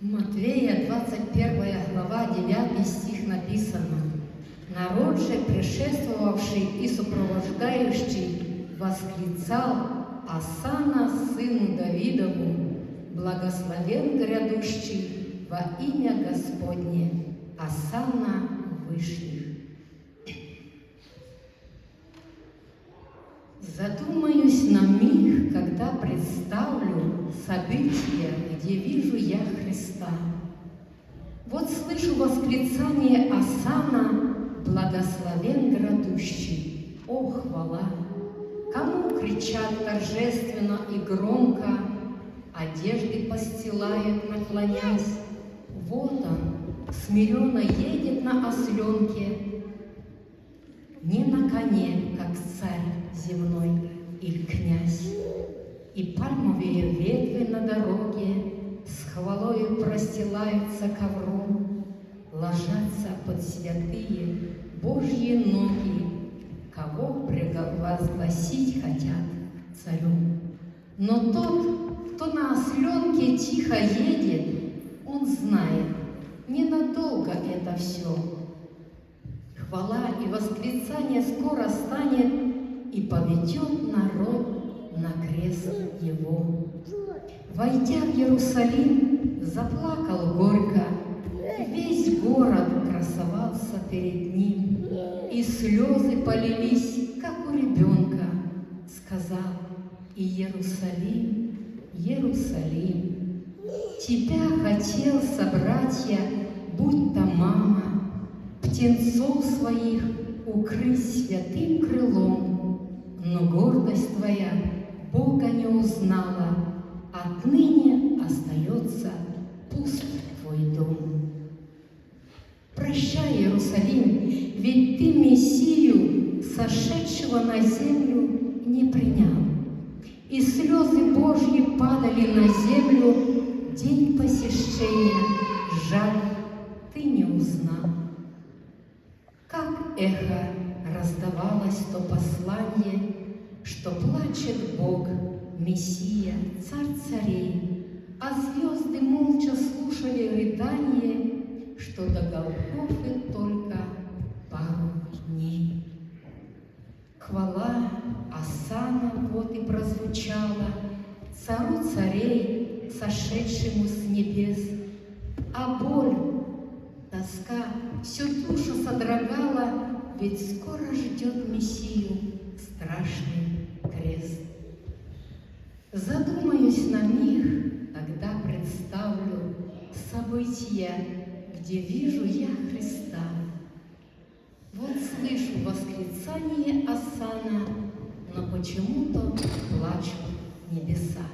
Матвея, 21 глава, 9 стих написано: «Народ же, предшествовавший и сопровождающий, восклицал: Осанна сыну Давидову, благословен грядущий во имя Господне, Осанна вышних». Задумаюсь на миг, когда представлю события, где вижу я Христа. Вот слышу восклицание «Осанна, благословен грядущий». О, хвала! Кому кричат торжественно и громко, одежды постилают, наклонясь. Вот он, смиренно едет на осленке, не на коне, как царь земной или князь. И пальмовые ветви на дороге с хвалою простилаются ковром, ложатся под святые Божьи ноги, кого провозгласить хотят царем. Но тот, кто на осленке тихо едет, он знает, ненадолго это все. Хвала и восклицание скоро станет и поведет народ на крест его. Войдя в Иерусалим, заплакал горько, весь город красовался перед ним, и слезы полились, как у ребенка. Сказал: Иерусалим, Иерусалим, тебя хотел собрать я, будь то мама, птенцов своих укрыть святым крылом, но гордость твоя Бога не узнала, отныне остается пуст твой дом. Прощай, Иерусалим, ведь ты Мессию, сошедшего на землю, не принял, и слезы Божьи падали на землю день посещения, жаль, ты не узнал. Как эхо раздавалось то послание, что плачет Бог, Мессия, Царь царей, а звезды молча слушали рыдание, что до Голгофы только пару дней. Хвала Осанна вот и прозвучала Цару царей, сошедшему с небес, а боль, тоска всю душу содрогала, ведь скоро ждет Мессию страшный крест. Задумаюсь на миг, когда представлю события, где вижу я Христа. Вот слышу восклицание Осанна, но почему-то плачут небеса.